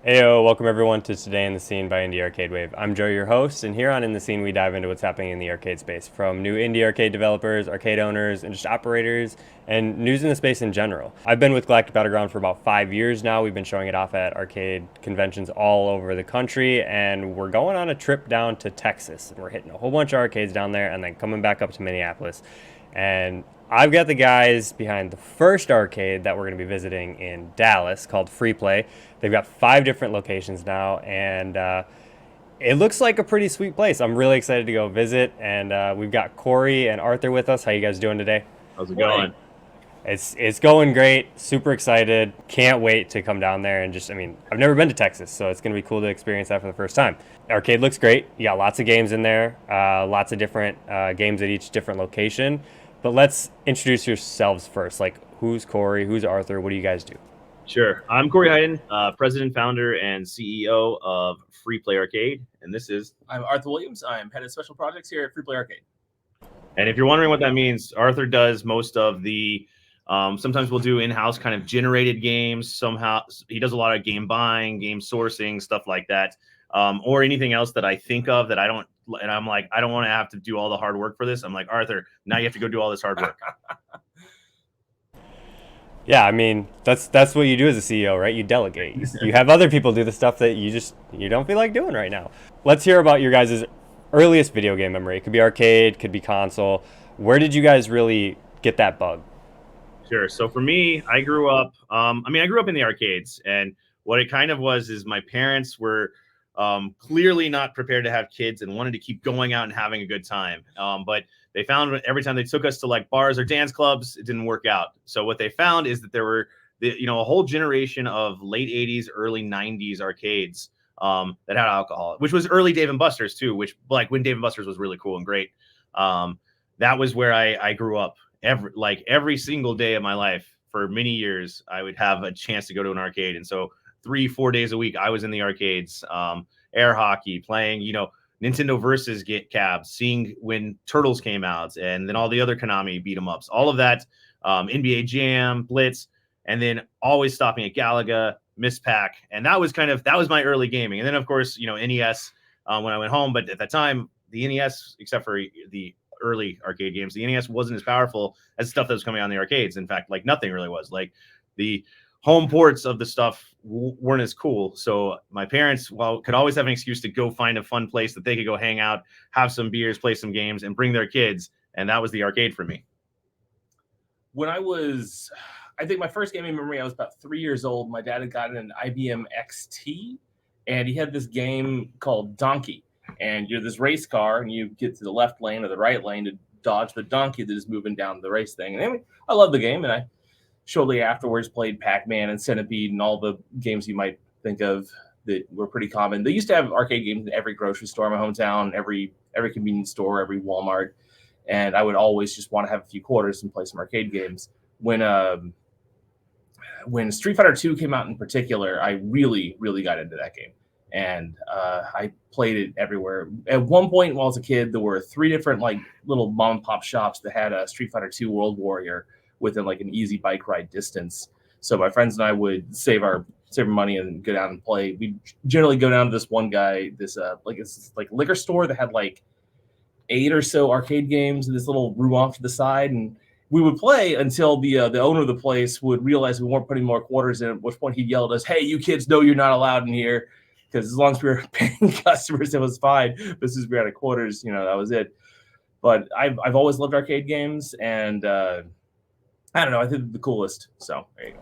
Heyo, welcome everyone to Today in the Scene by Indie Arcade Wave. I'm Joe, your host, and here on In the Scene we dive into what's happening in the arcade space, from new indie arcade developers, arcade owners, and just operators, and news in the space in general. I've been with Galactic Battleground for about 5 years now. We've been showing it off at arcade conventions all over the country, and we're going on a trip down to Texas, and we're hitting a whole bunch of arcades down there, and then coming back up to Minneapolis. And I've got the guys behind the first arcade that we're going to be visiting in Dallas called Free Play. They've got 5 different locations now, and it looks like a pretty sweet place. I'm really excited to go visit, and we've got Corey and Arthur with us. How you guys doing today? How's it going? It's going great. Super excited. Can't wait to come down there and I've never been to Texas, so it's going to be cool to experience that for the first time. Arcade looks great. You got lots of games in there, lots of different games at each different location. But let's introduce yourselves first. Like, who's Corey? Who's Arthur? What do you guys do? Sure. I'm Corey Hyden, president, founder, and CEO of Free Play Arcade. And this is... I'm Arthur Williams. I'm head of special projects here at Free Play Arcade. And if you're wondering what that means, Arthur does most of the... sometimes we'll do in-house kind of generated games. Somehow he does a lot of game buying, game sourcing, stuff like that. Or anything else that I think of that I don't... And I'm like, I don't want to have to do all the hard work for this. I'm like, Arthur, now you have to go do all this hard work. Yeah, I mean, that's what you do as a CEO, right? You delegate. You have other people do the stuff that you don't feel like doing right now. Let's hear about your guys' earliest video game memory. It could be arcade, could be console. Where did you guys really get that bug? Sure. So for me, I grew up in the arcades, and what it kind of was is my parents were clearly not prepared to have kids and wanted to keep going out and having a good time. But they found every time they took us to like bars or dance clubs, it didn't work out. So what they found is that there were, a whole generation of late 80s, early 90s arcades that had alcohol, which was early Dave & Buster's too, which like when Dave & Buster's was really cool and great. That was where I grew up. Every single day of my life for many years, I would have a chance to go to an arcade. And so 3-4 days a week, I was in the arcades, air hockey, playing, Nintendo versus get cabs, seeing when Turtles came out, and then all the other Konami beat 'em ups, all of that, NBA Jam, Blitz, and then always stopping at Galaga, Miss Pac, and that was my early gaming. And then of course, NES when I went home, but at that time, the NES, except for the early arcade games, the NES wasn't as powerful as stuff that was coming out in the arcades. In fact, like nothing really was. Like the home ports of the stuff weren't as cool. So my parents, could always have an excuse to go find a fun place that they could go hang out, have some beers, play some games, and bring their kids. And that was the arcade for me. When I think my first gaming memory, I was about 3 years old. My dad had gotten an IBM XT, and he had this game called Donkey. And you're this race car, and you get to the left lane or the right lane to dodge the donkey that is moving down the race thing. And anyway, I love the game, and I shortly afterwards played Pac-Man and Centipede and all the games you might think of that were pretty common. They used to have arcade games in every grocery store in my hometown, every convenience store, every Walmart. And I would always just want to have a few quarters and play some arcade games. When Street Fighter 2 came out in particular, I really, really got into that game. And I played it everywhere. At one point, while I was a kid, there were 3 different like little mom and pop shops that had a Street Fighter 2 World Warrior within like an easy bike ride distance. So my friends and I would save our money and go down and play. We generally go down to this one guy, it's like liquor store that had like 8 or so arcade games in this little room off to the side, and we would play until the owner of the place would realize we weren't putting more quarters in, at which point he'd yell at us, "Hey, you kids know you're not allowed in here." Because as long as we were paying customers, it was fine. But since we had quarters, that was it. But I've always loved arcade games, and I don't know, I think they're the coolest. So there you go.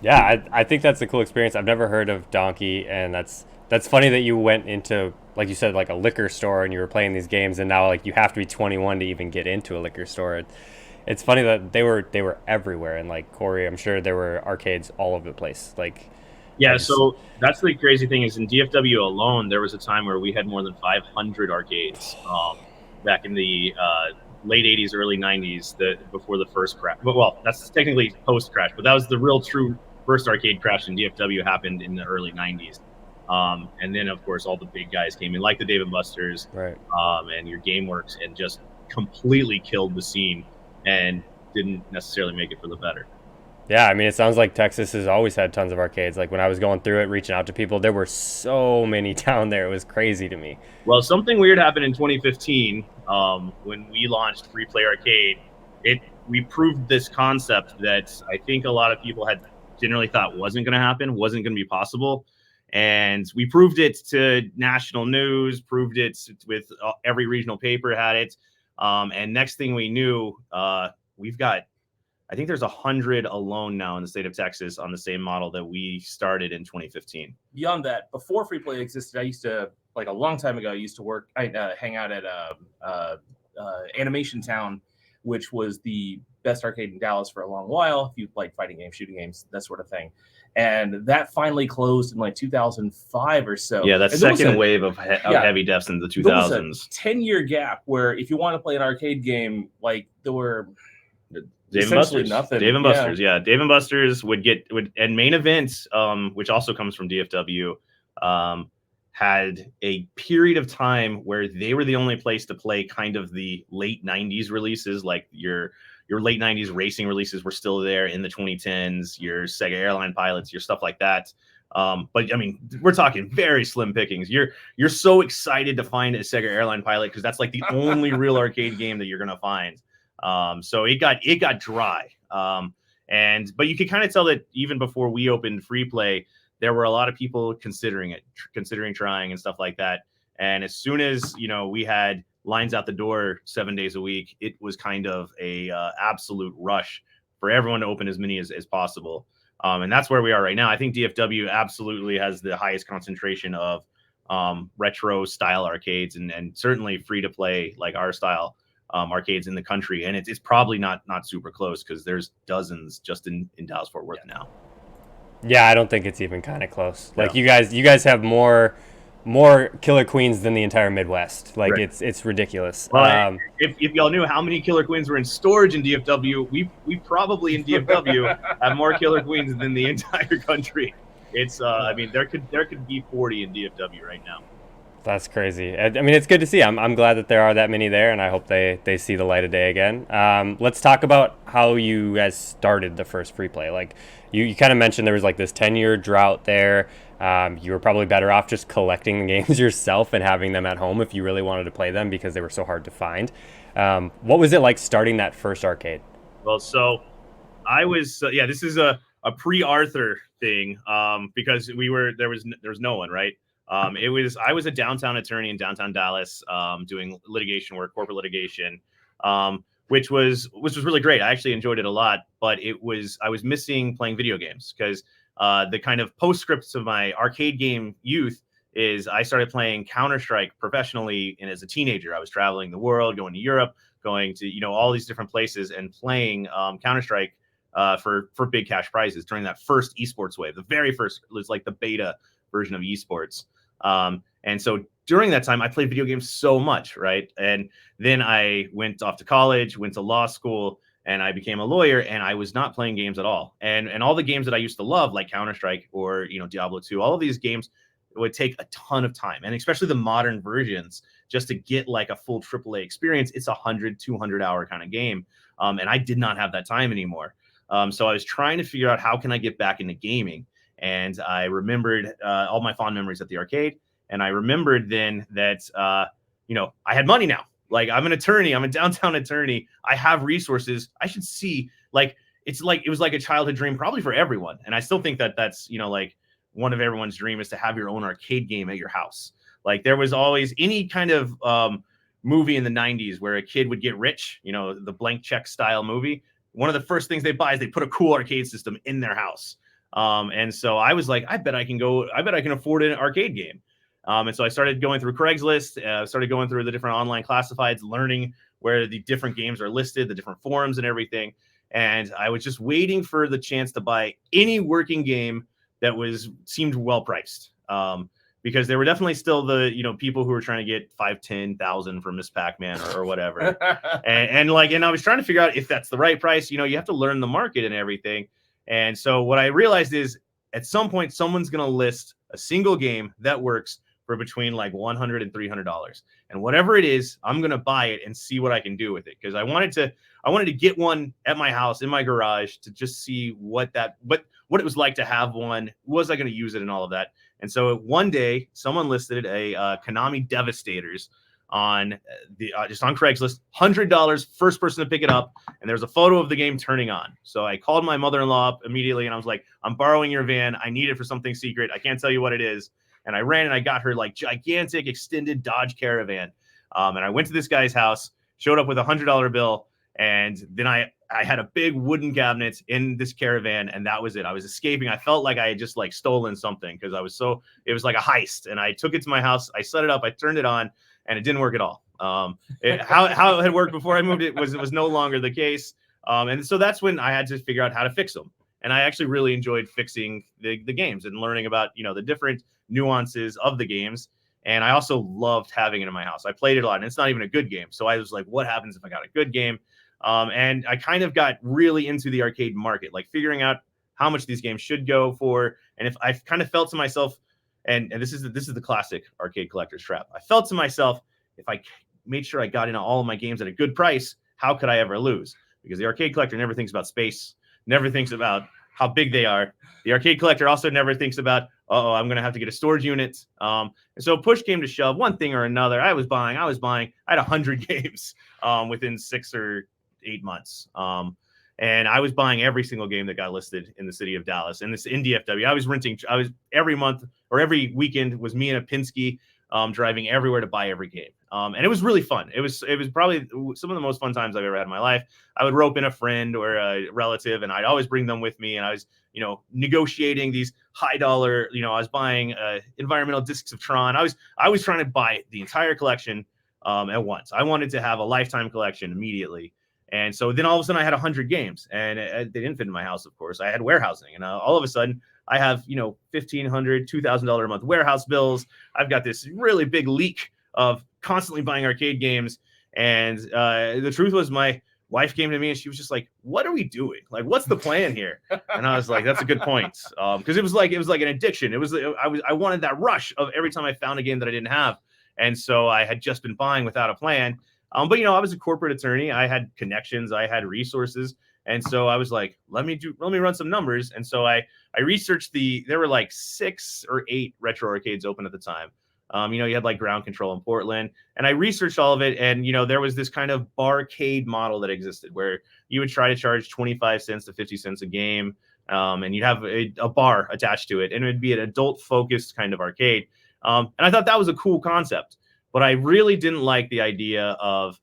Yeah, I think that's a cool experience. I've never heard of Donkey, and that's funny that you went into, like you said, like a liquor store and you were playing these games, and now like you have to be 21 to even get into a liquor store. It's funny that they were everywhere, and like Corey, I'm sure there were arcades all over the place. Yeah, so that's the crazy thing is in DFW alone, there was a time where we had more than 500 arcades back in the late 80s, early 90s, before the first crash. Well, that's technically post-crash, but that was the real true first arcade crash in DFW happened in the early 90s. And then, of course, all the big guys came in, like the Dave & Buster's, right, and your GameWorks, and just completely killed the scene and didn't necessarily make it for the better. Yeah, I mean, it sounds like Texas has always had tons of arcades. Like when I was going through it, reaching out to people, there were so many down there. It was crazy to me. Well, something weird happened in 2015 when we launched Free Play Arcade. We proved this concept that I think a lot of people had generally thought wasn't going to happen, wasn't going to be possible, and we proved it to national news, proved it with every regional paper had it, and next thing we knew, we've got. I think there's 100 alone now in the state of Texas on the same model that we started in 2015. Beyond that, before Free Play existed, I used to, like a long time ago, I used to work, I hang out at Animation Town, which was the best arcade in Dallas for a long while. If you like fighting games, shooting games, that sort of thing. And that finally closed in like 2005 or so. Yeah, that second wave of heavy deaths in the 2000s. There was a 10-year gap where if you want to play an arcade game, like there were Dave and Buster's. Dave and Buster's, yeah. Dave and Buster's would and Main Events, which also comes from DFW, had a period of time where they were the only place to play kind of the late 90s releases, like your late 90s racing releases were still there in the 2010s, your Sega Airline Pilots, your stuff like that. But I mean, we're talking very slim pickings. You're so excited to find a Sega Airline Pilot because that's like the only real arcade game that you're gonna find. So it got dry. But you could kind of tell that even before we opened Free Play, there were a lot of people considering trying and stuff like that. And as soon as, we had lines out the door 7 days a week, it was kind of a absolute rush for everyone to open as many as possible. And that's where we are right now. I think DFW absolutely has the highest concentration of retro style arcades and certainly free to play like our style arcades in the country, and it's probably not super close because there's dozens just in Dallas-Fort Worth now. Yeah, I don't think it's even kind of close. Like you guys have more Killer Queens than the entire Midwest. Like right. It's ridiculous. Well, if y'all knew how many Killer Queens were in storage in DFW, we probably in DFW have more Killer Queens than the entire country. It's I mean there could be 40 in DFW right now. That's crazy. I mean, it's good to see. I'm glad that there are that many there, and I hope they see the light of day again. Let's talk about how you guys started the first Free Play. Like, you kind of mentioned there was like this 10-year drought there. You were probably better off just collecting the games yourself and having them at home if you really wanted to play them because they were so hard to find. What was it like starting that first arcade? Well, so I was this is a pre-Arthur thing because there was no one, right? I was a downtown attorney in downtown Dallas, doing litigation work, corporate litigation, which was really great. I actually enjoyed it a lot, but I was missing playing video games because the kind of postscripts of my arcade game youth is I started playing Counter-Strike professionally, and as a teenager, I was traveling the world, going to Europe, going to all these different places, and playing Counter-Strike for big cash prizes during that first esports wave. The very first was like the beta version of esports. And so during that time, I played video games so much, right? And then I went off to college, went to law school, and I became a lawyer, and I was not playing games at all. And all the games that I used to love, like Counter-Strike or Diablo 2, all of these games would take a ton of time, and especially the modern versions, just to get like a full AAA experience, it's 100-200 hour kind of game. And I did not have that time anymore. So I was trying to figure out how can I get back into gaming. And I remembered all my fond memories at the arcade. And I remembered then that, I had money now. Like, I'm an attorney. I'm a downtown attorney. I have resources. I should see, it was like a childhood dream probably for everyone. And I still think that that's, like one of everyone's dream is to have your own arcade game at your house. Like, there was always any kind of movie in the 90s where a kid would get rich, the blank check style movie. One of the first things they buy is they put a cool arcade system in their house. And so I was like, I bet I can afford an arcade game. And so I started going through Craigslist, started going through the different online classifieds, learning where the different games are listed, the different forums and everything. And I was just waiting for the chance to buy any working game that seemed well priced. Because there were definitely still the, people who were trying to get 5,000-10,000 for Miss Pac-Man or whatever. and I was trying to figure out if that's the right price. You have to learn the market and everything. And so what I realized is at some point, someone's going to list a single game that works for between like $100 and $300. And whatever it is, I'm going to buy it and see what I can do with it. Because I wanted to get one at my house, in my garage, to just see what it was like to have one. Was I going to use it and all of that? And so one day, someone listed a Konami Devastators on just on Craigslist, $100, first person to pick it up, and there's a photo of the game turning on. So I called my mother-in-law up immediately, and I was like, I'm borrowing your van. I need it for something secret. I can't tell you what it is. And I ran and I got her like gigantic extended Dodge Caravan. And I went to this guy's house, showed up with $100 bill, and then I had a big wooden cabinet in this Caravan, and that was it. I was escaping. I felt like I had just like stolen something because it was like a heist. And I took it to my house. I set it up. I turned it on, and it didn't work at all. How it had worked before I moved it was no longer the case. And so that's when I had to figure out how to fix them. And I actually really enjoyed fixing the games and learning about, the different nuances of the games. And I also loved having it in my house. I played it a lot, and it's not even a good game. So I was like, what happens if I got a good game? And I kind of got really into the arcade market, like figuring out how much these games should go for. And if I kind of felt to myself, and this is the classic arcade collector's trap. I felt to myself, if I made sure I got into all of my games at a good price, how could I ever lose? Because the arcade collector never thinks about space, never thinks about how big they are. The arcade collector also never thinks about, I'm going to have to get a storage unit. And so push came to shove, one thing or another. I was buying. I had 100 games within 6 or 8 months. And I was buying every single game that got listed in the city of Dallas. And this in DFW, I was every month or every weekend was me and a Pinsky driving everywhere to buy every game. And it was really fun. It was probably some of the most fun times I've ever had in my life. I would rope in a friend or a relative, and I'd always bring them with me. And I was, negotiating these high dollar, I was buying environmental discs of Tron. I was trying to buy the entire collection at once. I wanted to have a lifetime collection immediately. And so then all of a sudden I had 100 games, and they didn't fit in my house. Of course, I had warehousing, and all of a sudden I have, $1,500, $2,000 a month warehouse bills. I've got this really big leak of constantly buying arcade games. And the truth was, my wife came to me and she was just like, what are we doing? Like, what's the plan here? And I was like, that's a good point. Because it was like an addiction. I wanted that rush of every time I found a game that I didn't have. And so I had just been buying without a plan. But I was a corporate attorney. I had connections. I had resources. And so I was like, let me run some numbers. And so I researched there were like 6 or 8 retro arcades open at the time. You had like Ground Control in Portland, and I researched all of it. And, there was this kind of barcade model that existed where you would try to charge 25 cents to 50 cents a game. And you'd have a bar attached to it, and it would be an adult focused kind of arcade. And I thought that was a cool concept. But I really didn't like the idea of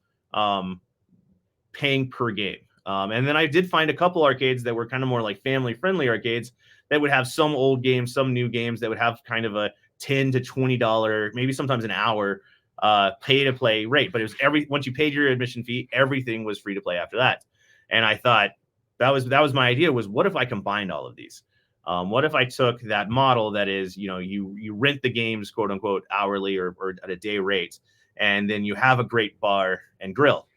paying per game. And then I did find a couple arcades that were kind of more like family-friendly arcades that would have some old games, some new games that would have kind of a $10 to $20, maybe sometimes an hour pay-to-play rate. But it was once you paid your admission fee, everything was free to play after that. And I thought that was my idea, was what if I combined all of these? What if I took that model that is, you rent the games, quote unquote, hourly or at a day rate, and then you have a great bar and grill.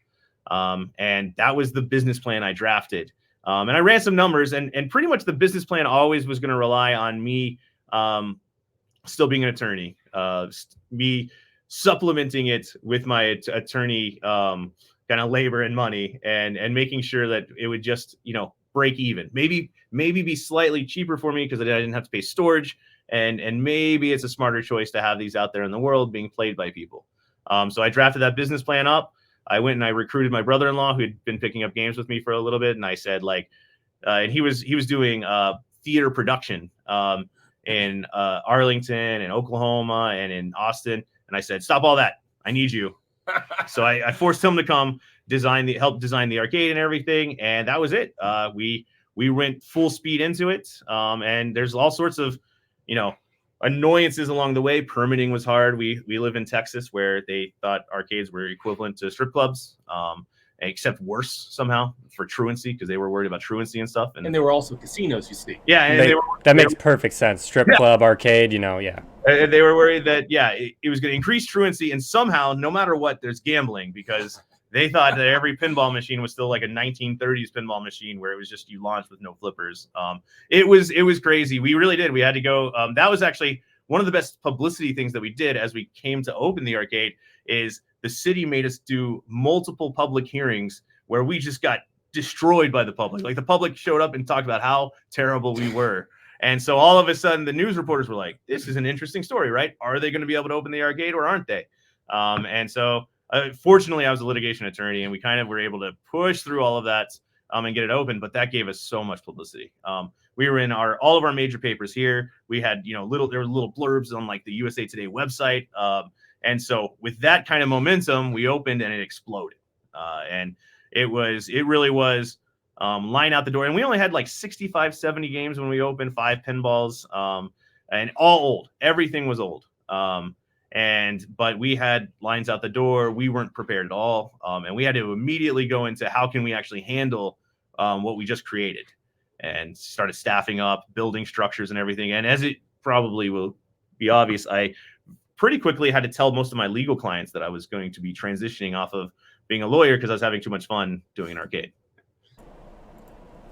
And that was the business plan I drafted. And I ran some numbers, and pretty much the business plan always was going to rely on me still being an attorney, me supplementing it with my attorney kind of labor and money, and making sure that it would just, break even, maybe be slightly cheaper for me because I didn't have to pay storage, and maybe it's a smarter choice to have these out there in the world being played by people. So I drafted that business plan up. I went and I recruited my brother-in-law, who had been picking up games with me for a little bit, and I said, and he was doing theater production in Arlington and Oklahoma and in Austin, and I said, stop all that, I need you. So I forced him to come help design the arcade and everything, and that was it. We went full speed into it, and there's all sorts of annoyances along the way. Permitting was hard. We live in Texas, where they thought arcades were equivalent to strip clubs, except worse somehow for truancy, because they were worried about truancy and stuff. And they were also casinos, you see. Yeah, and that makes perfect sense. Strip club, arcade, yeah. And they were worried that it was going to increase truancy, and somehow, no matter what, there's gambling, because they thought that every pinball machine was still like a 1930s pinball machine where it was just you launched with no flippers. It was crazy. We really did. We had to go. That was actually one of the best publicity things that we did as we came to open the arcade is the city made us do multiple public hearings where we just got destroyed by the public. Like the public showed up and talked about how terrible we were. And so all of a sudden the news reporters were like, this is an interesting story, right? Are they going to be able to open the arcade or aren't they? And so fortunately I was a litigation attorney and we kind of were able to push through all of that and get it open. But that gave us so much publicity. We were in all of our major papers here. We had, there were little blurbs on like the USA Today website. And so with that kind of momentum, we opened and it exploded. And it really was line out the door. And we only had like 65, 70 games when we opened, 5 pinballs, and all old. Everything was old. But we had lines out the door. We weren't prepared at all. And we had to immediately go into how can we actually handle what we just created, and started staffing up, building structures and everything. And as it probably will be obvious, I pretty quickly had to tell most of my legal clients that I was going to be transitioning off of being a lawyer because I was having too much fun doing an arcade.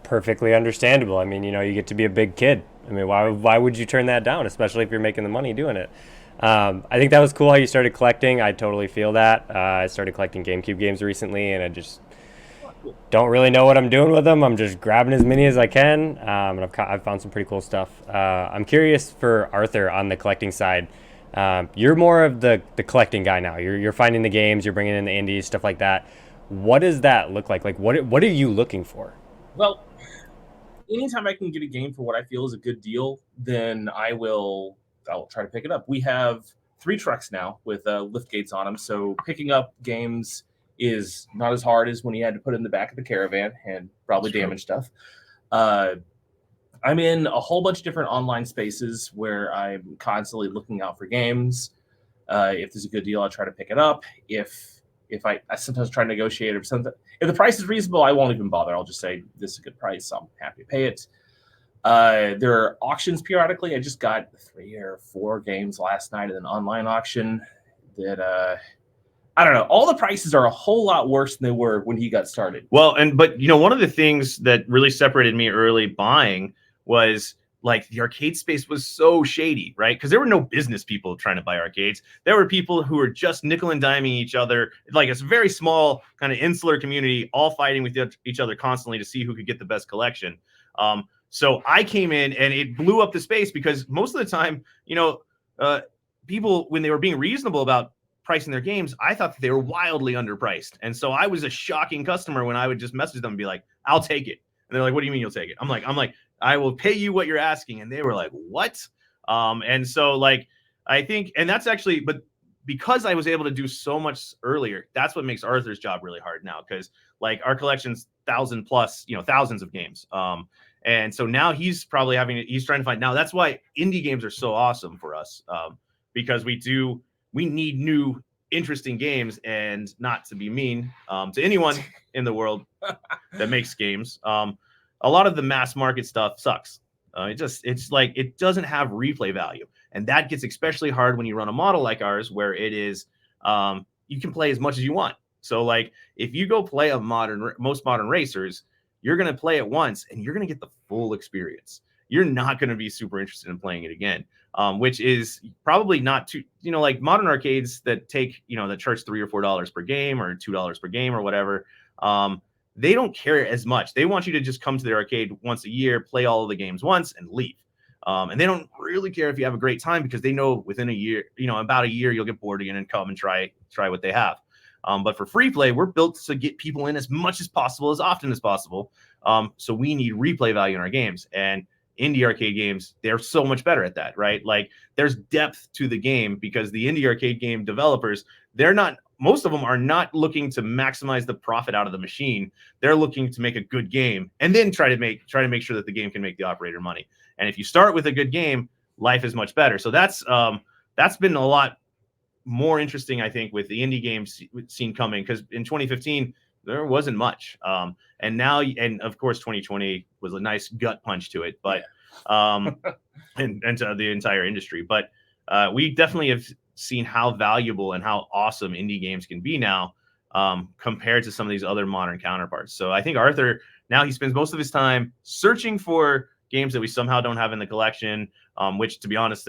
Perfectly understandable. I mean, you get to be a big kid. I mean, why would you turn that down, especially if you're making the money doing it? I think that was cool how you started collecting. I totally feel that. I started collecting GameCube games recently, and I just don't really know what I'm doing with them. I'm just grabbing as many as I can, and I've found some pretty cool stuff. I'm curious for Arthur on the collecting side. You're more of the collecting guy now. You're finding the games, you're bringing in the indies, stuff like that. What does that look like? Like, what are you looking for? Well, anytime I can get a game for what I feel is a good deal, then I'll try to pick it up. We have 3 trucks now with lift gates on them, so picking up games is not as hard as when you had to put it in the back of the caravan and probably damage stuff. I'm in a whole bunch of different online spaces where I'm constantly looking out for games. If there's a good deal, I'll try to pick it up. If I sometimes try to negotiate or something. If the price is reasonable, I won't even bother. I'll just say this is a good price, so I'm happy to pay it. There are auctions periodically. I just got 3 or 4 games last night at an online auction that I don't know. All the prices are a whole lot worse than they were when he got started. Well, but one of the things that really separated me early buying was like the arcade space was so shady, right? Because there were no business people trying to buy arcades. There were people who were just nickel and diming each other. Like it's a very small kind of insular community, all fighting with each other constantly to see who could get the best collection. So I came in and it blew up the space because most of the time, people, when they were being reasonable about pricing their games, I thought that they were wildly underpriced. And so I was a shocking customer when I would just message them and be like, I'll take it. And they're like, what do you mean you'll take it? I'm like, I will pay you what you're asking. And they were like, what? And so like, I think, and that's actually, but because I was able to do so much earlier, that's what makes Arthur's job really hard now. Cause like our collection's 1,000 plus, thousands of games. And so now he's trying to find, now that's why indie games are so awesome for us. Because we need new, interesting games, and not to be mean to anyone in the world that makes games. A lot of the mass market stuff sucks. It's like it doesn't have replay value, and that gets especially hard when you run a model like ours, where it is you can play as much as you want. So like if you go play most modern racers, you're gonna play it once and you're gonna get the full experience. You're not gonna be super interested in playing it again. Which is probably not too, like modern arcades that take, that charge $3 or $4 per game or $2 per game or whatever. They don't care as much. They want you to just come to their arcade once a year, play all of the games once and leave. And they don't really care if you have a great time because they know within a year, about a year, you'll get bored again and come and try what they have. But for free play, we're built to get people in as much as possible, as often as possible. So we need replay value in our games, and indie arcade games, they're so much better at that, right? Like there's depth to the game because the indie arcade game developers, most of them are not looking to maximize the profit out of the machine. They're looking to make a good game and then try to make sure that the game can make the operator money. And if you start with a good game, life is much better. So that's been a lot more interesting, I think, with the indie games scene coming, because in 2015 there wasn't much. And now, and of course, 2020 was a nice gut punch to it, but and to the entire industry. But we definitely have seen how valuable and how awesome indie games can be now compared to some of these other modern counterparts. So I think Arthur, now he spends most of his time searching for games that we somehow don't have in the collection, which, to be honest,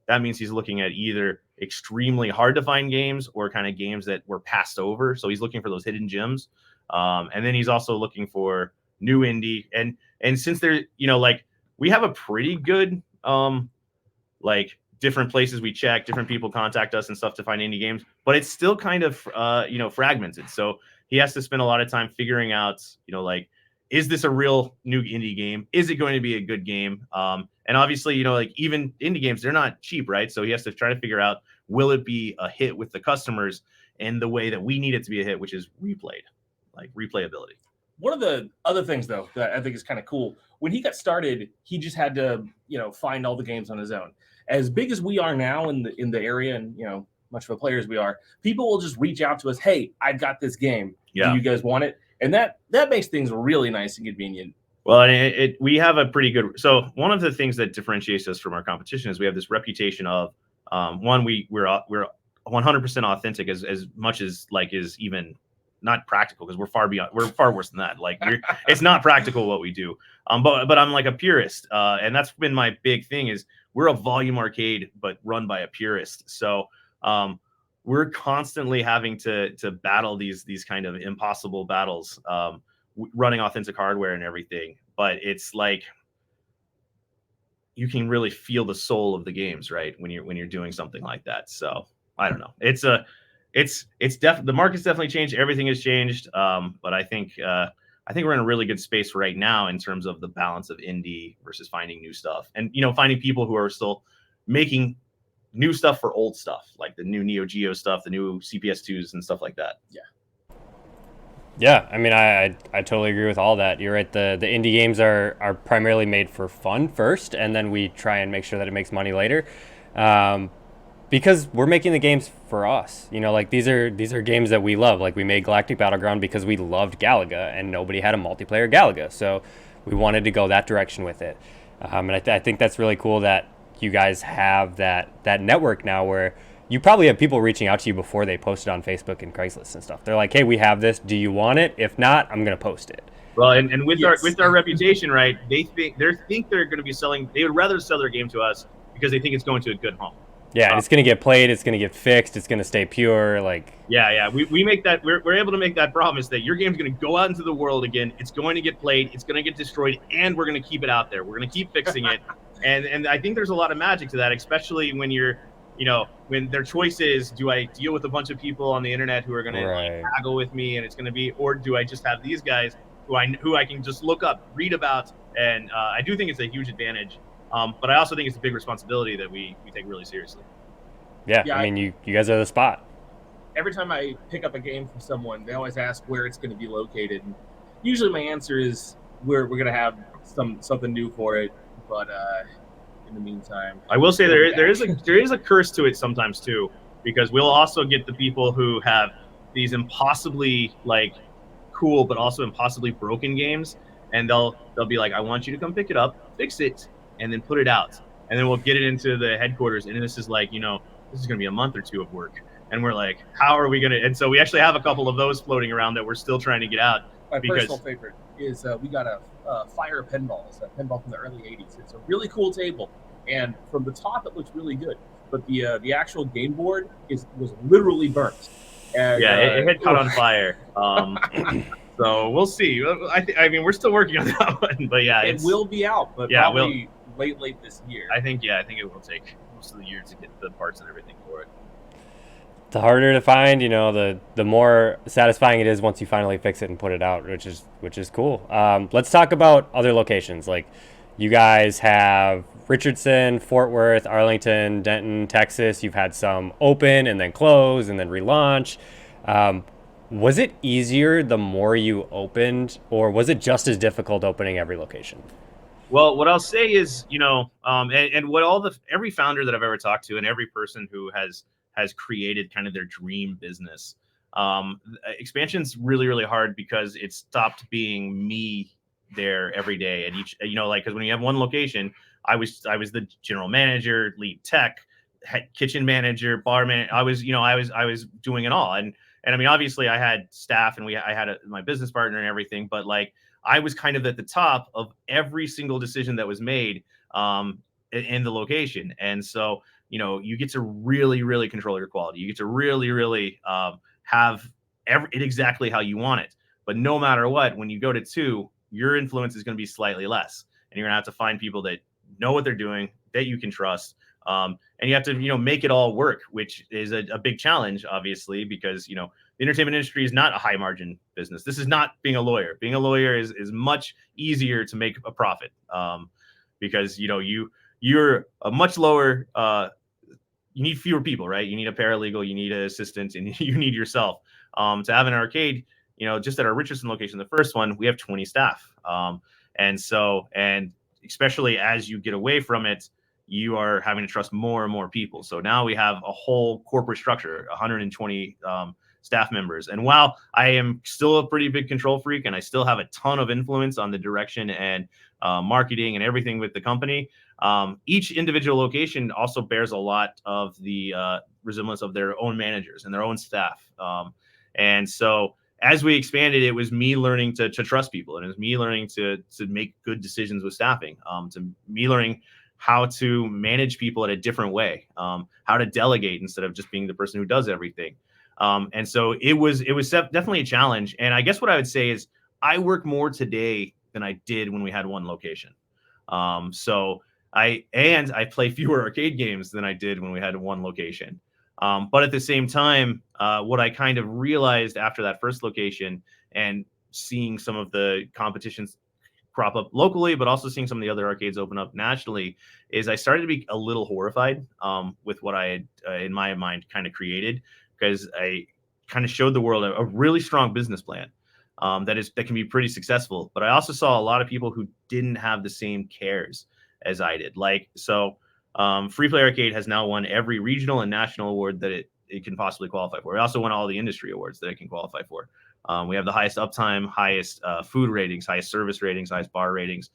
that means he's looking at either extremely hard to find games or kind of games that were passed over. So he's looking for those hidden gems. And then he's also looking for new indie. And since they're, like we have a pretty good, like different places we check, different people contact us and stuff to find indie games, but it's still kind of, fragmented. So he has to spend a lot of time figuring out, like, is this a real new indie game? Is it going to be a good game? And obviously, like even indie games, they're not cheap, right? So he has to try to figure out, will it be a hit with the customers in the way that we need it to be a hit, which is replayability. One of the other things, though, that I think is kind of cool, when he got started, he just had to, find all the games on his own. As big as we are now in the area, and much of a player as we are, people will just reach out to us. Hey, I've got this game. Yeah. Do you guys want it? And that makes things really nice and convenient. Well, we have a pretty good. So one of the things that differentiates us from our competition is we have this reputation of one, we're 100% authentic as much as like is even not practical, because we're far worse than that. Like it's not practical what we do. But I'm like a purist, and that's been my big thing is we're a volume arcade but run by a purist. So we're constantly having to battle these kind of impossible battles, running authentic hardware and everything. But it's like you can really feel the soul of the games, right, when you're doing something like that. So I don't know. The market's definitely changed. Everything has changed. But I think we're in a really good space right now in terms of the balance of indie versus finding new stuff, and finding people who are still making new stuff for old stuff, like the new Neo Geo stuff, the new CPS2s and stuff like that. Yeah, I mean, I totally agree with all that. You're right. The indie games are primarily made for fun first, and then we try and make sure that it makes money later, because we're making the games for us. Like these are games that we love. Like we made Galactic Battleground because we loved Galaga, and nobody had a multiplayer Galaga, so we wanted to go that direction with it. And I think that's really cool that you guys have that network now where you probably have people reaching out to you before they post it on Facebook and Craigslist and stuff. They're like, hey, we have this. Do you want it? If not, I'm going to post it. Well, and with our reputation, right, they think they're going to be selling. They would rather sell their game to us because they think it's going to a good home. Yeah, and it's going to get played. It's going to get fixed. It's going to stay pure. Like we make that. We're able to make that promise that your game's going to go out into the world again. It's going to get played. It's going to get destroyed, and we're going to keep it out there. We're going to keep fixing it. And I think there's a lot of magic to that, especially when you're, when their choice is, do I deal with a bunch of people on the internet who are going to haggle with me, and it's going to be, or do I just have these guys who I can just look up, read about, and I do think it's a huge advantage. But I also think it's a big responsibility that we take really seriously. Yeah, I mean, you guys are the spot. Every time I pick up a game from someone, they always ask where it's going to be located. And usually my answer is we're going to have something new for it. But in the meantime, I will say there is a curse to it sometimes too, because we'll also get the people who have these impossibly like cool but also impossibly broken games, and they'll be like, I want you to come pick it up, fix it, and then put it out, and then we'll get it into the headquarters, and this is like, this is going to be a month or two of work, and we're like, how are we going to? And so we actually have a couple of those floating around that we're still trying to get out. My personal favorite is we got a Fire pinball. It's a pinball from the early 80s. It's a really cool table, and from the top it looks really good, but the actual game board was literally burnt. And, it had caught on fire. So we'll see. I mean, we're still working on that one, but it will be out, but probably late this year. I think it will take most of the year to get the parts and everything for it. The harder to find, the more satisfying it is once you finally fix it and put it out, which is cool. Let's talk about other locations. Like you guys have Richardson, Fort Worth, Arlington, Denton, Texas. You've had some open and then close and then relaunch. Was it easier the more you opened, or was it just as difficult opening every location? Well, what I'll say is, and what every founder that I've ever talked to and every person who has created kind of their dream business, expansion's really, really hard because it stopped being me there every day at each, because when you have one location, I was the general manager, lead tech, kitchen manager, bar manager. I was doing it all. And I mean, obviously I had staff and I had my business partner and everything, but like I was kind of at the top of every single decision that was made. in the location. And so, you get to really, really control your quality. You get to really, really have it exactly how you want it. But no matter what, when you go to 2, your influence is going to be slightly less. And you're going to have to find people that know what they're doing, that you can trust. And you have to, make it all work, which is a big challenge, obviously, because, the entertainment industry is not a high margin business. This is not being a lawyer. Being a lawyer is much easier to make a profit because, you're a much lower, you need fewer people, right? You need a paralegal, you need an assistant, and you need yourself. To have an arcade, just at our Richardson location, the first one, we have 20 staff. And especially as you get away from it, you are having to trust more and more people. So now we have a whole corporate structure, 120 staff members. And while I am still a pretty big control freak and I still have a ton of influence on the direction and marketing and everything with the company, each individual location also bears a lot of the resemblance of their own managers and their own staff. And so as we expanded, it was me learning to trust people, and it was me learning to make good decisions with staffing, to me learning how to manage people in a different way, how to delegate instead of just being the person who does everything. And so it was definitely a challenge. And I guess what I would say is I work more today than I did when we had one location. So I play fewer arcade games than I did when we had one location. But at the same time, what I kind of realized after that first location and seeing some of the competitions crop up locally, but also seeing some of the other arcades open up nationally, is I started to be a little horrified with what I had in my mind kind of created, because I kind of showed the world a really strong business plan that can be pretty successful. But I also saw a lot of people who didn't have the same cares as I did. Free Play Arcade has now won every regional and national award that it can possibly qualify for. It also won all the industry awards that it can qualify for. We have the highest uptime, highest food ratings, highest service ratings, highest bar ratings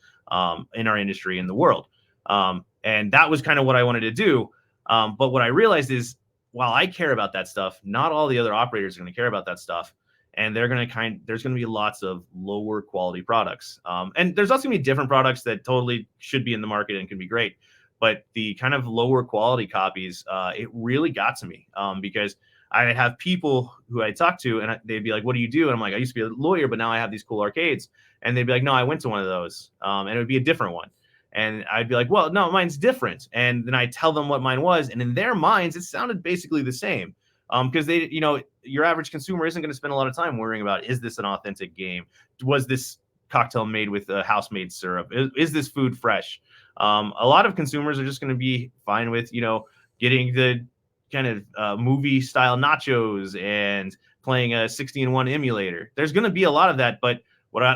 in our industry in the world. And that was kind of what I wanted to do. But what I realized is, while I care about that stuff, not all the other operators are going to care about that stuff. And there's going to be lots of lower quality products. And there's also going to be different products that totally should be in the market and can be great. But the kind of lower quality copies, it really got to me because I'd have people who I talked to and they'd be like, "What do you do?" And I'm like, "I used to be a lawyer, but now I have these cool arcades." And they'd be like, "No, I went to one of those." And it would be a different one. And I'd be like, "Well, no, mine's different." And then I tell them what mine was. And in their minds, it sounded basically the same. Because your average consumer isn't going to spend a lot of time worrying about, is this an authentic game? Was this cocktail made with a house-made syrup? Is this food fresh? A lot of consumers are just going to be fine with, getting the kind of movie style nachos and playing a 60-in-1 emulator. There's going to be a lot of that. But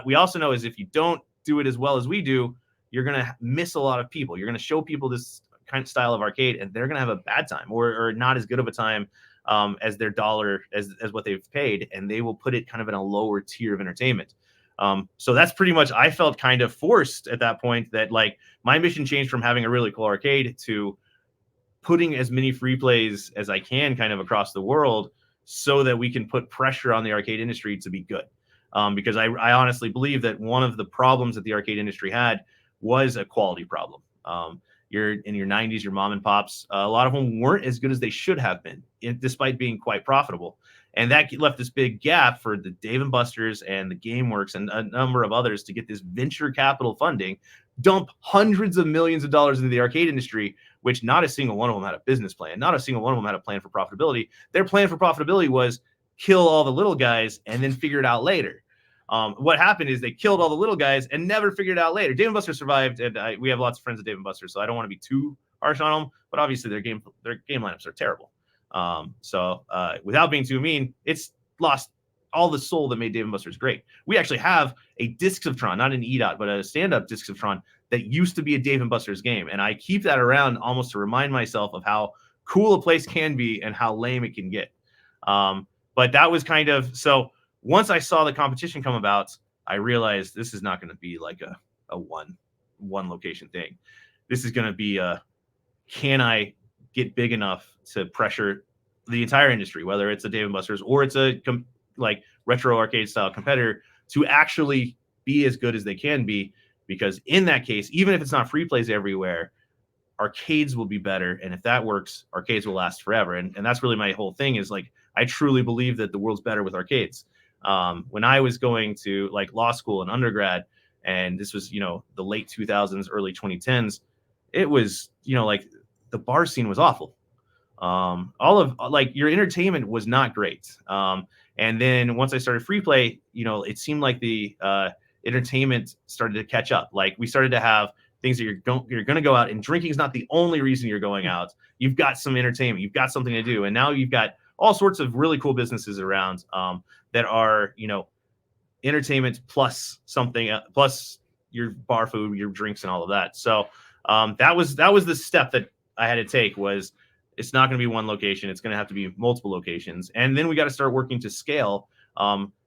we also know is if you don't do it as well as we do, you're going to miss a lot of people. You're going to show people this kind of style of arcade and they're going to have a bad time or not as good of a time as their dollar, as what they've paid. And they will put it kind of in a lower tier of entertainment. So that's pretty much, I felt kind of forced at that point that my mission changed from having a really cool arcade to putting as many free plays as I can kind of across the world so that we can put pressure on the arcade industry to be good. Because I honestly believe that one of the problems that the arcade industry had was a quality problem. You're in your 90s, your mom and pops, a lot of them weren't as good as they should have been, despite being quite profitable. And that left this big gap for the Dave & Buster's and the GameWorks and a number of others to get this venture capital funding, dump hundreds of millions of dollars into the arcade industry, which not a single one of them had a business plan. Not a single one of them had a plan for profitability. Their plan for profitability was kill all the little guys and then figure it out later. What happened is they killed all the little guys and never figured it out later. Dave & Buster's survived, and we have lots of friends at Dave & Buster's, so I don't want to be too harsh on them, but obviously their game lineups are terrible. So without being too mean, it's lost all the soul that made Dave & Buster's great. We actually have a Discs of Tron, not an EDOT, but a stand-up Discs of Tron that used to be a Dave & Buster's game, and I keep that around almost to remind myself of how cool a place can be and how lame it can get. But that was kind of so. Once I saw the competition come about, I realized this is not going to be like a one location thing. This is going to be can I get big enough to pressure the entire industry, whether it's a Dave & Buster's or it's a retro arcade style competitor, to actually be as good as they can be. Because in that case, even if it's not free plays everywhere, arcades will be better. And if that works, arcades will last forever. And that's really my whole thing is like, I truly believe that the world's better with arcades. When I was going to like law school and undergrad, and this was, the late 2000s, early 2010s, it was, like the bar scene was awful. All of like your entertainment was not great. And then once I started free play, it seemed like the entertainment started to catch up. Like we started to have things that you're going to go out, and drinking is not the only reason you're going out. You've got some entertainment, you've got something to do, and now you've got all sorts of really cool businesses around that are entertainment plus something plus your bar food, your drinks, and all of that. So that was the step that I had to take. Was it's not going to be one location, it's going to have to be multiple locations, and then we got to start working to scale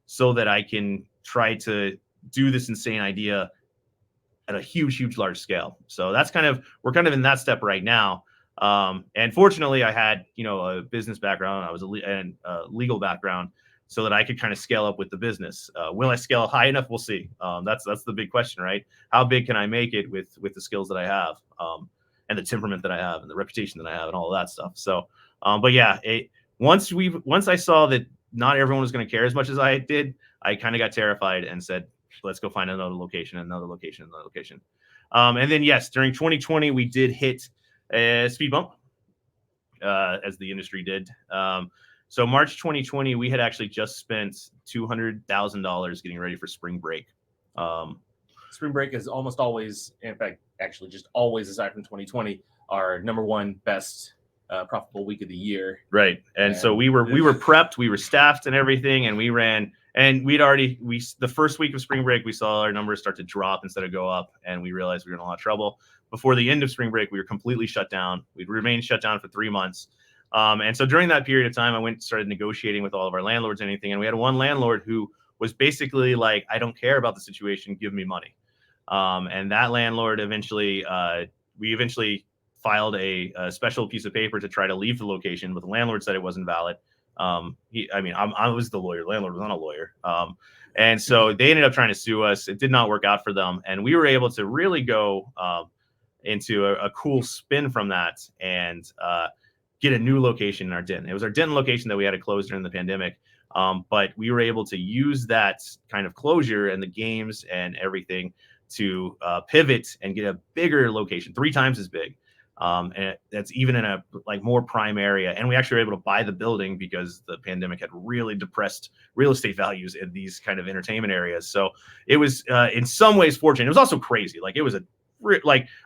so that I can try to do this insane idea at a huge large scale. So we're kind of in that step right now. And fortunately I had a business background, I was a legal background, so that I could kind of scale up with the business. Will I scale high enough? We'll see. That's the big question, right? How big can I make it with the skills that I have, and the temperament that I have, and the reputation that I have, and all of that stuff. So but yeah, once I saw that not everyone was going to care as much as I did, I kind of got terrified and said, let's go find another location. And then yes, during 2020 we did hit a speed bump, as the industry did. So March 2020, we had actually just spent $200,000 getting ready for spring break. Spring break is almost always, in fact, actually just always, aside from 2020, our number one best profitable week of the year. Right. And so we were prepped, we were staffed and everything, and we ran, and the first week of spring break, we saw our numbers start to drop instead of go up, and we realized we were in a lot of trouble. Before the end of spring break, we were completely shut down. We'd remained shut down for 3 months. And so during that period of time, I went and started negotiating with all of our landlords and anything. And we had one landlord who was basically like, I don't care about the situation, give me money. And that landlord we eventually filed a special piece of paper to try to leave the location, but the landlord said it wasn't valid. I was the lawyer, the landlord was not a lawyer. And so they ended up trying to sue us. It did not work out for them. And we were able to really go into a cool spin from that and get a new location in our Denton. It was our Denton location that we had to close during the pandemic. But we were able to use that kind of closure and the games and everything to pivot and get a bigger location, 3 times as big. And that's even in a more prime area. And we actually were able to buy the building because the pandemic had really depressed real estate values in these kind of entertainment areas. So it was in some ways fortunate. It was also crazy.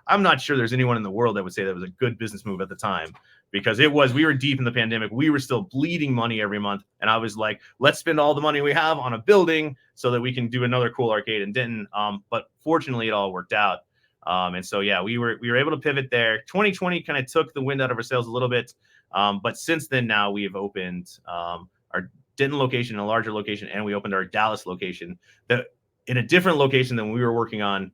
I'm not sure there's anyone in the world that would say that was a good business move at the time, because we were deep in the pandemic. We were still bleeding money every month. And I was like, let's spend all the money we have on a building so that we can do another cool arcade in Denton. But fortunately it all worked out. And so, yeah, we were able to pivot there. 2020 kind of took the wind out of our sails a little bit. But since then, now we have opened our Denton location, a larger location, and we opened our Dallas location in a different location than we were working on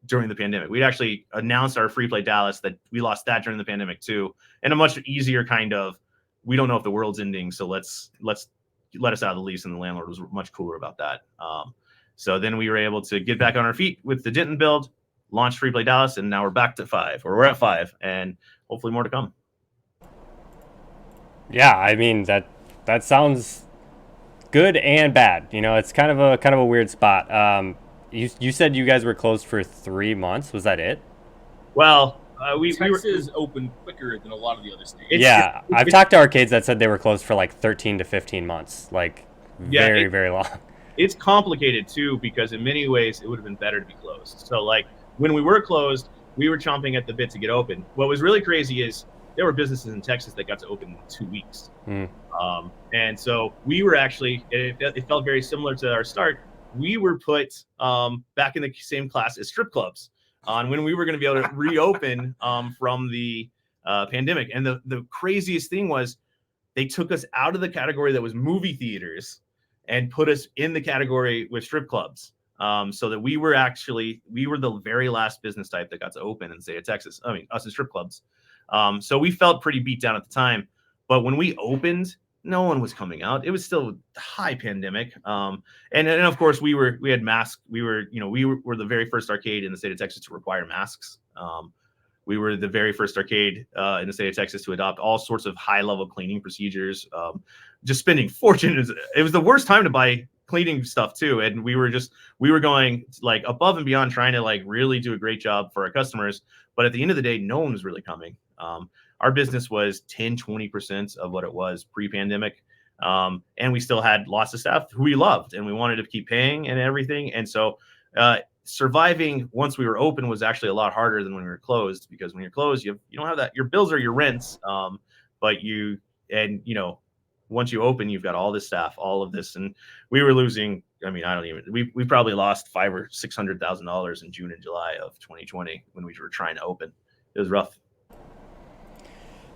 during the pandemic. We'd actually announced our free play Dallas, that we lost that during the pandemic too, and a much easier kind of, we don't know if the world's ending, so let's let us out of the lease. And the landlord was much cooler about that. So then we were able to get back on our feet with the Denton build, launched free play Dallas, and now we're back to 5, or we're at 5, and hopefully more to come. Yeah, I mean that sounds good and bad. It's kind of a weird spot. You said you guys were closed for 3 months. Was that it? Well, Texas opened quicker than a lot of the other states. I've talked to arcades that said they were closed for 13 to 15 months, very long. It's complicated too, because in many ways it would have been better to be closed. So when we were closed, we were chomping at the bit to get open. What was really crazy is there were businesses in Texas that got to open in 2 weeks. And so we were actually, it felt very similar to our start. We were put back in the same class as strip clubs on when we were going to be able to reopen from the pandemic. And the craziest thing was they took us out of the category that was movie theaters and put us in the category with strip clubs. So that we were the very last business type that got to open in the state of Texas. I mean, us in strip clubs. So we felt pretty beat down at the time. But when we opened, no one was coming out. It was still high pandemic. And of course we had masks. We were the very first arcade in the state of Texas to require masks. We were the very first arcade in the state of Texas to adopt all sorts of high-level cleaning procedures. Just spending fortunes. It was the worst time to buy cleaning stuff too, and we were going like above and beyond, trying to like really do a great job for our customers. But at the end of the day, no one was really coming. Our business was 10-20% of what it was pre-pandemic. And we still had lots of staff who we loved and we wanted to keep paying and everything. And so surviving once we were open was actually a lot harder than when we were closed, because when you're closed, you don't have that. Your bills are your rents, but once you open, you've got all this staff, all of this, and we were losing. I mean, we probably lost $500,000 or $600,000 in June and July of 2020 when we were trying to open. It was rough.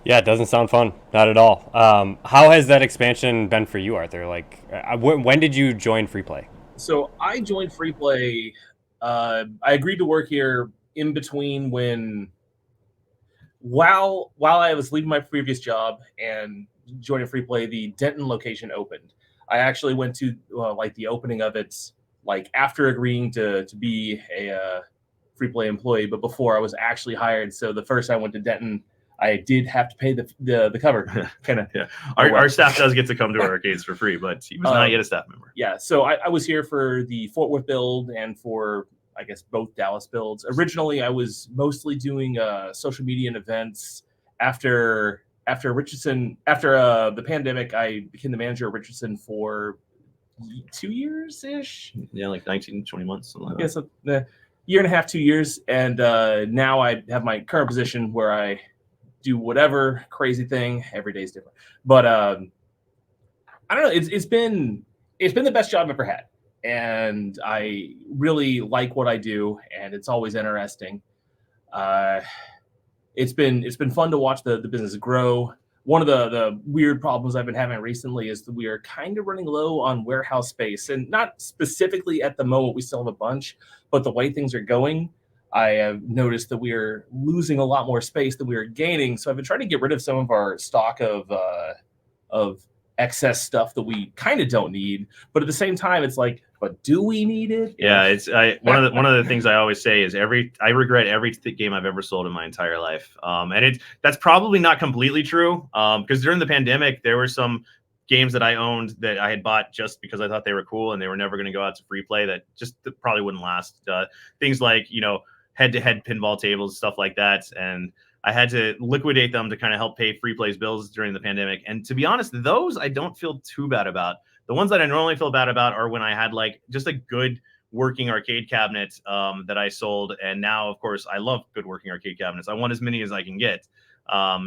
Yeah, it doesn't sound fun, not at all. How has that expansion been for you, Arthur? Like, when did you join Free Play? So I joined Free Play. I agreed to work here in between while I was leaving my previous job and joining Free Play, the Denton location opened. I actually went to like the opening of it, like after agreeing to be a Free Play employee, but before I was actually hired. So the first I went to Denton, I did have to pay the cover. Kind of. Yeah. Our staff does get to come to our arcades for free, but he was not yet a staff member. Yeah. So I was here for the Fort Worth build and for, I guess, both Dallas builds. Originally, I was mostly doing social media and events. After Richardson, after the pandemic, I became the manager of Richardson for 2 years ish. Yeah, like 19, 20 months. Something like that. Yeah, so the year and a half, 2 years, and now I have my current position where I do whatever crazy thing. Every day is different, but I don't know. It's been the best job I've ever had, and I really like what I do, and it's always interesting. It's been fun to watch the business grow. One of the weird problems I've been having recently is that we are kind of running low on warehouse space, and not specifically at the moment. We still have a bunch, but the way things are going, I have noticed that we are losing a lot more space than we are gaining. So I've been trying to get rid of some of our stock of excess stuff that we kind of don't need. But at the same time, it's like, but do we need it? Yeah, one of the things I always say is I regret every game I've ever sold in my entire life. And that's probably not completely true. Because during the pandemic, there were some games that I owned that I had bought just because I thought they were cool and they were never going to go out to Free Play, that just probably wouldn't last. Things like, head-to-head pinball tables, stuff like that. And I had to liquidate them to kind of help pay Free Play's bills during the pandemic. And to be honest, those I don't feel too bad about. The ones that I normally feel bad about are when I had like just a good working arcade cabinet that I sold. And now, of course, I love good working arcade cabinets. I want as many as I can get.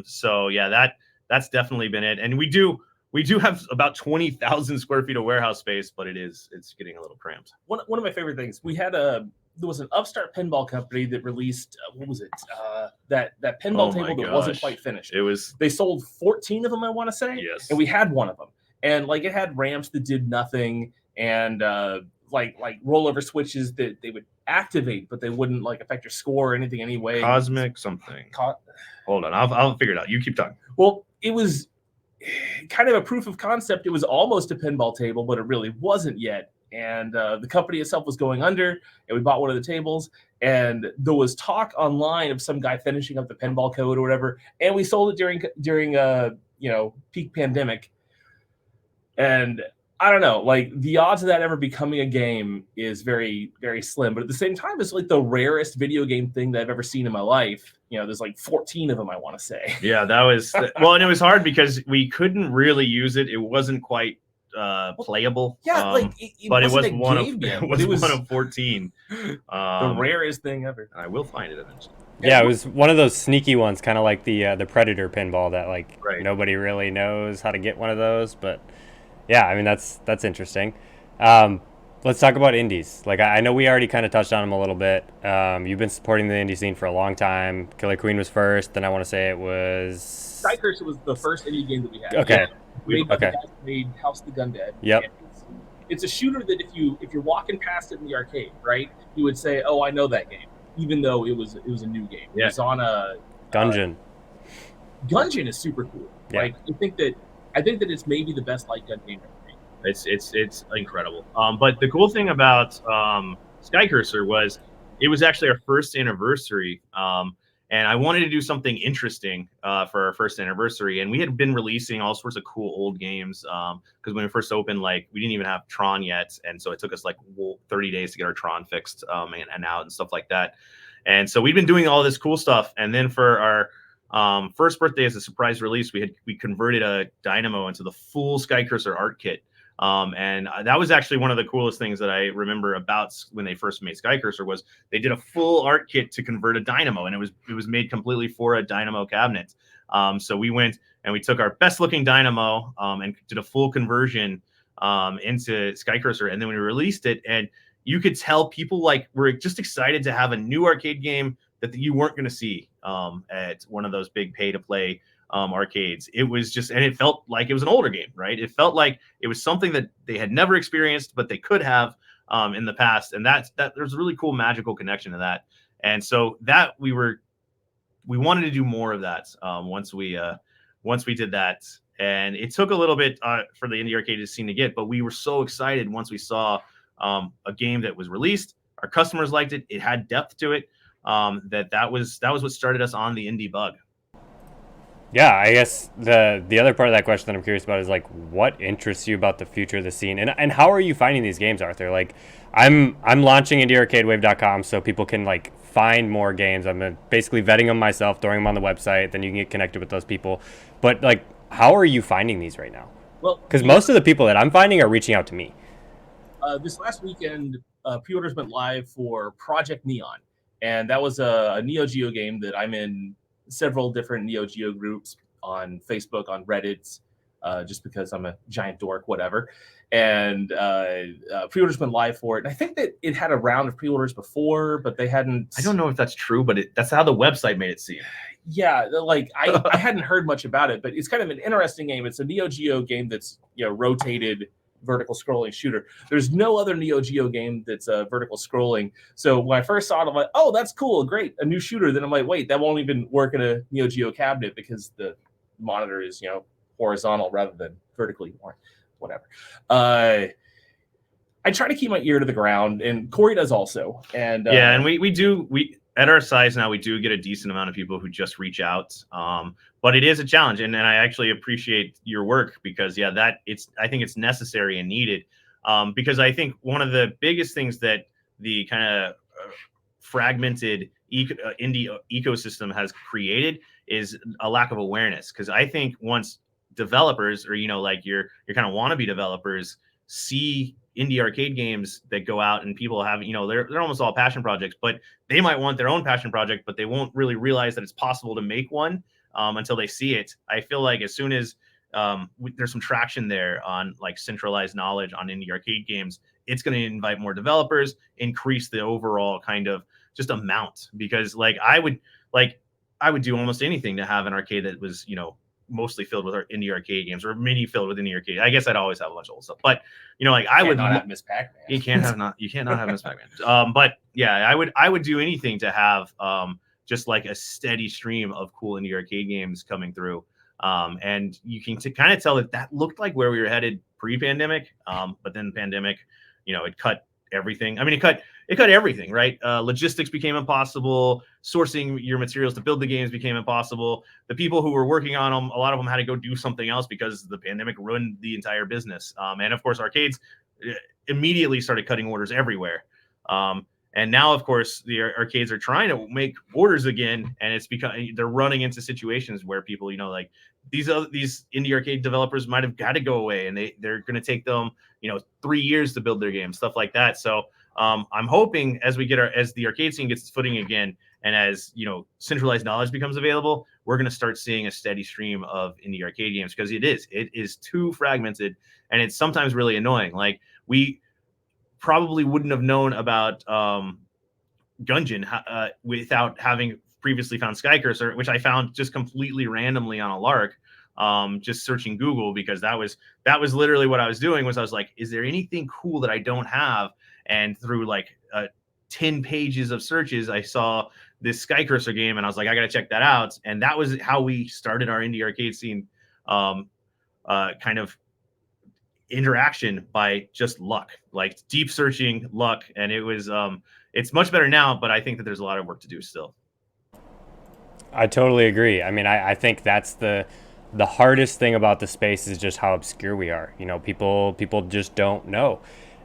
So yeah, that's definitely been it. And we do have about 20,000 square feet of warehouse space, but it's getting a little cramped. One of my favorite things, there was an upstart pinball company that released what was it? That pinball table that wasn't quite finished. They sold 14 of them, I want to say. Yes. And we had one of them, and like it had ramps that did nothing, and like rollover switches that they would activate, but they wouldn't like affect your score or anything anyway. Cosmic something. Hold on, I'll figure it out. You keep talking. Well, it was kind of a proof of concept. It was almost a pinball table, but it really wasn't yet. And the company itself was going under, and we bought one of the tables, and there was talk online of some guy finishing up the pinball code or whatever, and we sold it during peak pandemic. And I don't know, like the odds of that ever becoming a game is very, very slim. But at the same time, it's like the rarest video game thing that I've ever seen in my life. There's like 14 of them, I want to say. Yeah, that was well, and it was hard because we couldn't really use it. It wasn't quite playable. Yeah, but it was one of 14. The rarest thing ever. I will find it eventually. Yeah, it was one of those sneaky ones, kind of like the Predator pinball that nobody really knows how to get one of those. But yeah, I mean that's interesting. Let's talk about indies. Like I know we already kind of touched on them a little bit. You've been supporting the indie scene for a long time. Killer Queen was first, then I want to say it was Skycursor was the first indie game that we had. Okay. Yeah. Made House of the Gundead. Yep. It's a shooter that if you're walking past it in the arcade, right, you would say, "Oh, I know that game," even though it was a new game. Yeah. It's on a Gungeon. Gungeon is super cool. Yeah. Like I think that it's maybe the best light gun game ever made. It's incredible. But the cool thing about Skycursor was it was actually our first anniversary. And I wanted to do something interesting for our first anniversary. And we had been releasing all sorts of cool old games because when we first opened, like we didn't even have Tron yet, and so it took us like 30 days to get our Tron fixed and out and stuff like that. And so we'd been doing all this cool stuff. And then for our first birthday as a surprise release, we converted a Dynamo into the full Skycursor art kit. And that was actually one of the coolest things that I remember about when they first made Skycursor was they did a full art kit to convert a Dynamo, and it was made completely for a Dynamo cabinet. So we went and we took our best looking Dynamo and did a full conversion into Skycursor, and then we released it, and you could tell people like were just excited to have a new arcade game that you weren't going to see at one of those big pay to play arcades. It was just, and it felt like it was an older game, right? It felt like it was something that they had never experienced, but they could have in the past. And that there's a really cool magical connection to that. And so that we wanted to do more of that once we did that. And it took a little bit for the indie arcade scene to get, but we were so excited once we saw a game that was released. Our customers liked it. It had depth to it. That was what started us on the indie bug. Yeah, I guess the other part of that question that I'm curious about is like what interests you about the future of the scene, and how are you finding these games, Arthur? Like I'm launching indiearcadewave.com so people can like find more games. I'm basically vetting them myself, throwing them on the website, then you can get connected with those people. But like how are you finding these right now? Well, Because most of the people that I'm finding are reaching out to me. This last weekend, pre-orders went live for Project Neon, and that was a Neo Geo game that I'm in several different Neo Geo groups on Facebook, on Reddit, just because I'm a giant dork, whatever. And pre-orders went live for it. And I think that it had a round of pre-orders before, but they hadn't. I don't know if that's true, but that's how the website made it seem. Yeah, like I hadn't heard much about it, but it's kind of an interesting game. It's a Neo Geo game that's rotated vertical scrolling shooter. There's no other Neo Geo game that's vertical scrolling. So when I first saw it, I'm like, oh, that's cool, great, a new shooter. Then I'm like, wait, that won't even work in a Neo Geo cabinet because the monitor is horizontal rather than vertically, or whatever. I try to keep my ear to the ground, and Corey does also. And yeah, and we at our size now, we do get a decent amount of people who just reach out. But it is a challenge, and I actually appreciate your work because I think it's necessary and needed. Because I think one of the biggest things that the kind of fragmented indie ecosystem has created is a lack of awareness. Because I think once developers or like your kind of wannabe developers see indie arcade games that go out and people have they're almost all passion projects, but they might want their own passion project, but they won't really realize that it's possible to make one until they see it. I feel like as soon as there's some traction there on like centralized knowledge on indie arcade games, it's going to invite more developers, increase the overall kind of just amount, because I would do almost anything to have an arcade that was mostly filled with our indie arcade games, or mini filled with indie arcade. I guess I'd always have a bunch of old stuff, but I would not have Miss Pac-Man. You can't not have Miss Pac-Man. But yeah, I would do anything to have just like a steady stream of cool indie arcade games coming through. And you can kind of tell that looked like where we were headed pre-pandemic. But then the pandemic, it cut everything. I mean, it cut everything, right? Logistics became impossible. Sourcing your materials to build the games became impossible. The people who were working on them, a lot of them had to go do something else because the pandemic ruined the entire business. And of course, arcades immediately started cutting orders everywhere. And now, of course, the arcades are trying to make orders again, and it's because they're running into situations where people, these indie arcade developers might have got to go away, and they're going to take them, 3 years to build their game, stuff like that. So I'm hoping as the arcade scene gets its footing again, and as centralized knowledge becomes available, we're going to start seeing a steady stream of indie arcade games, because it is too fragmented, and it's sometimes really annoying. Like we probably wouldn't have known about Gungeon without having previously found Skycursor, which I found just completely randomly on a lark, just searching Google, because that was literally what I was doing. Was I was like, is there anything cool that I don't have? And through 10 pages of searches, I saw this Skycursor game, and I was like, I got to check that out. And that was how we started our indie arcade scene, kind of interaction, by just luck, like deep searching, luck. And it was it's much better now, but I think that there's a lot of work to do still. I totally agree. I mean, I think that's the hardest thing about the space is just how obscure we are. You know, people just don't know.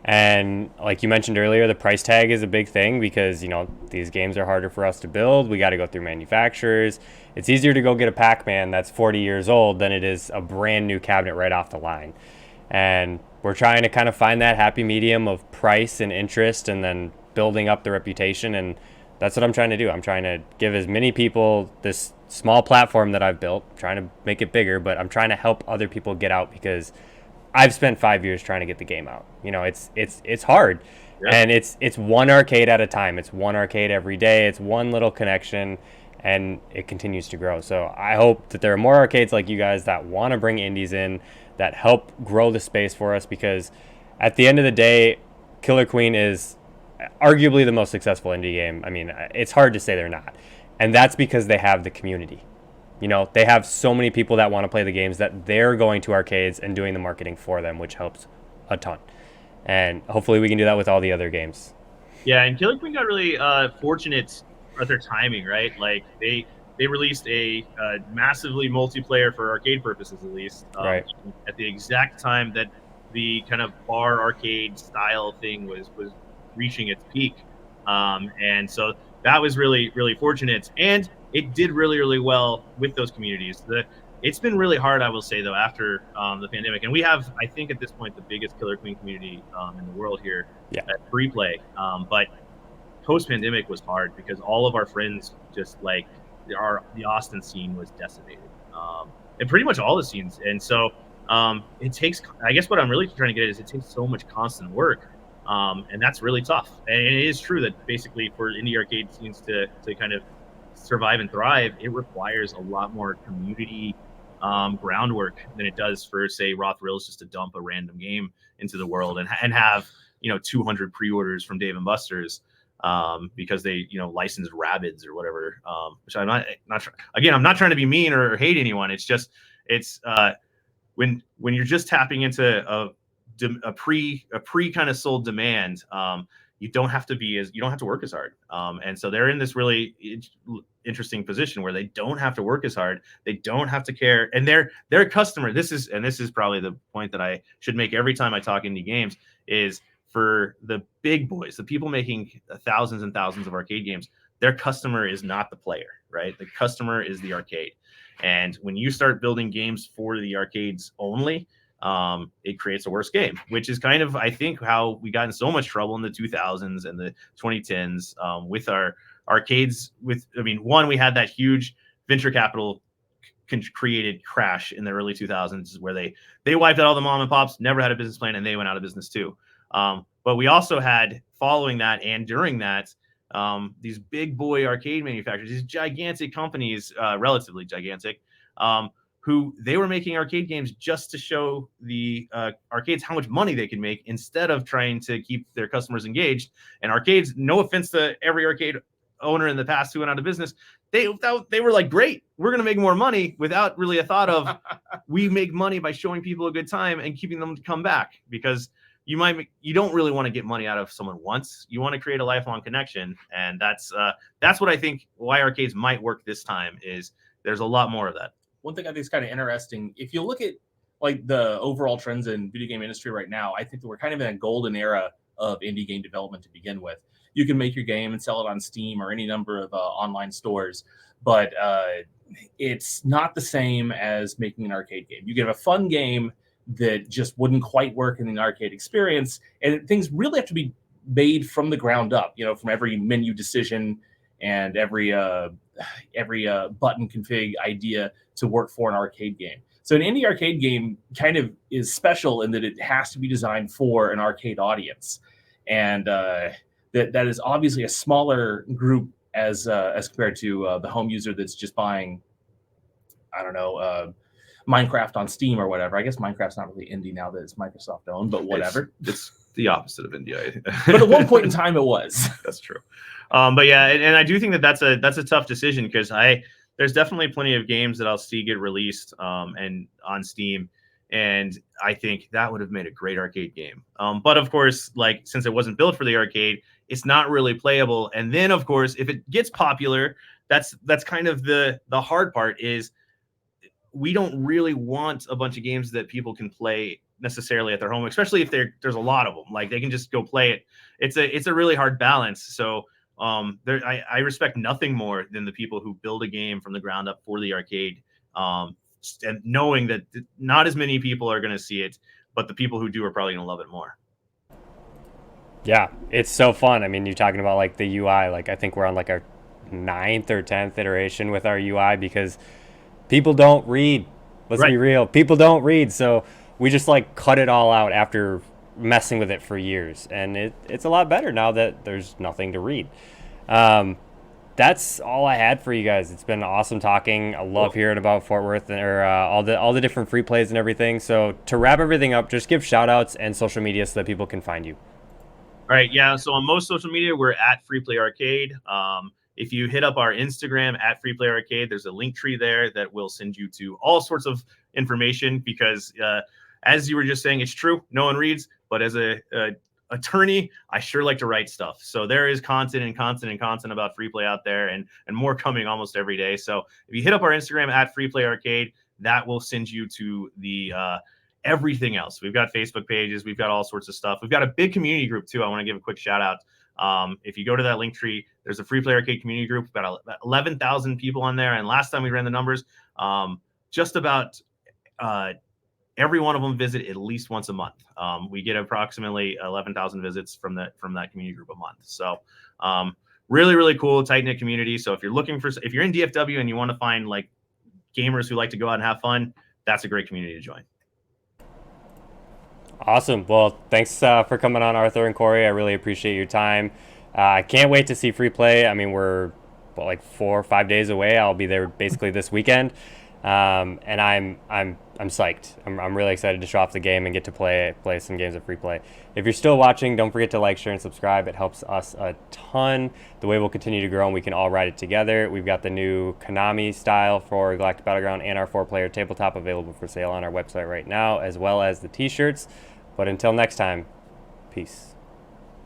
And like you mentioned earlier, the price tag is a big thing because, you know, these games are harder for us to build. We got to go through manufacturers. It's easier to go get a Pac-Man that's 40 years old than it is a brand new cabinet right off the line. And we're trying to kind of find that happy medium of price and interest and then building up the reputation. And that's what I'm trying to do. I'm trying to give as many people this small platform that I've built, trying to make it bigger, but I'm trying to help other people get out because I've spent 5 years trying to get the game out. You know, it's hard, Yeah. and it's one arcade at a time. It's one arcade every day. It's one little connection, and it continues to grow. So I hope that there are more arcades like you guys that want to bring indies in, that help grow the space for us. Because at the end of the day, Killer Queen is arguably the most successful indie game. I mean, it's hard to say they're not, and that's because they have the community. You know, they have so many people that want to play the games that they're going to arcades and doing the marketing for them, which helps a ton. And hopefully we can do that with all the other games. Yeah, and Killer Queen got really fortunate at their timing, right? Like they released a massively multiplayer for arcade purposes, at least, Right. at the exact time that the kind of bar arcade style thing was reaching its peak, and so that was really fortunate, and it did really well with those communities. It's been really hard, I will say, though, after the pandemic, and we have, I think, at this point, the biggest Killer Queen community in the world here Yeah. at free play. But post pandemic was hard because all of our friends just like the Austin scene was decimated, and pretty much all the scenes. And so it takes. I guess what I'm really trying to get at is it takes so much constant work, and that's really tough. And it is true that basically for indie arcade scenes to kind of survive and thrive, it requires a lot more community groundwork than it does for, say, Raw Thrills just to dump a random game into the world and have 200 pre-orders from Dave and Buster's because they licensed Rabbids or whatever. Which I'm not again. I'm not trying to be mean or hate anyone. It's just when you're just tapping into a pre kind of sold demand. You don't have to work as hard. And so they're in this really interesting position where they don't have to work as hard. They don't have to care. And their customer, this is probably the point that I should make every time I talk indie games, is for the big boys, the people making thousands and thousands of arcade games, their customer is not the player, right? The customer is the arcade. And when you start building games for the arcades only, it creates a worse game, which is kind of, I think, how we got in so much trouble in the 2000s and the 2010s with our arcades. One, we had that huge venture capital created crash in the early 2000s where they wiped out all the mom and pops, never had a business plan, and they went out of business too. But we also had, following that and during that, these big boy arcade manufacturers, these gigantic companies, relatively gigantic, who they were making arcade games just to show the arcades how much money they could make instead of trying to keep their customers engaged. And arcades, no offense to every arcade owner in the past who went out of business, they were like, great, we're going to make more money, without really a thought of we make money by showing people a good time and keeping them to come back, because you don't really want to get money out of someone once. You want to create a lifelong connection. And that's what I think why arcades might work this time, is there's a lot more of that. One thing I think is kind of interesting, if you look at like the overall trends in video game industry right now, I think that we're kind of in a golden era of indie game development to begin with. You can make your game and sell it on Steam or any number of online stores, but it's not the same as making an arcade game. You get a fun game that just wouldn't quite work in an arcade experience, and things really have to be made from the ground up, from every menu decision and every button config idea to work for an arcade game. So an indie arcade game kind of is special in that it has to be designed for an arcade audience, and that is obviously a smaller group as compared to the home user that's just buying, I don't know, Minecraft on Steam or whatever. I guess Minecraft's not really indie now that it's Microsoft owned, but whatever. It's the opposite of indie. But at one point in time, it was. That's true. But yeah, and I do think that that's a tough decision, because there's definitely plenty of games that I'll see get released and on Steam, and I think that would have made a great arcade game. But of course, like, since it wasn't built for the arcade, it's not really playable. And then, of course, if it gets popular, that's kind of the hard part is we don't really want a bunch of games that people can play necessarily at their home, especially if there's a lot of them. Like they can just go play it. It's a really hard balance. So I respect nothing more than the people who build a game from the ground up for the arcade, and knowing that not as many people are going to see it, but the people who do are probably going to love it more. Yeah, it's so fun. I mean, you're talking about like the UI. Like I think we're on like our 9th or 10th iteration with our UI because people don't read. Let's Right. be real. People don't read. So we just like cut it all out after messing with it for years. And it's a lot better now that there's nothing to read. Um, that's all I had for you guys. It's been awesome talking. I love hearing about Fort Worth or all the different free plays and everything. So to wrap everything up, just give shout outs and social media so that people can find you. All right, yeah. So on most social media, we're at Free Play Arcade. If you hit up our Instagram at Free Play Arcade, there's a link tree there that will send you to all sorts of information because, as you were just saying, it's true. No one reads, but as a attorney, I sure like to write stuff. So there is content and content and content about free play out there, and more coming almost every day. So if you hit up our Instagram at Free Play Arcade, that will send you to the everything else. We've got Facebook pages. We've got all sorts of stuff. We've got a big community group too. I want to give a quick shout out. If you go to that link tree, there's a Free Play Arcade community group. We've got 11,000 people on there. And last time we ran the numbers, just about every one of them visit at least once a month. We get approximately 11,000 visits from that community group a month. So really, really cool, tight-knit community. So if you're in DFW and you want to find like gamers who like to go out and have fun, that's a great community to join. Awesome. Well, thanks for coming on, Arthur and Corey. I really appreciate your time. I can't wait to see free play. I mean, we're like 4 or 5 days away. I'll be there basically this weekend, and I'm psyched. I'm really excited to show off the game and get to play some games of free play. If you're still watching, don't forget to like, share, and subscribe. It helps us a ton. The way we'll continue to grow and we can all ride it together. We've got the new Konami style for Galactic Battleground and our 4-player tabletop available for sale on our website right now, as well as the t-shirts. But until next time, peace.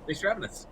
Thanks for having us.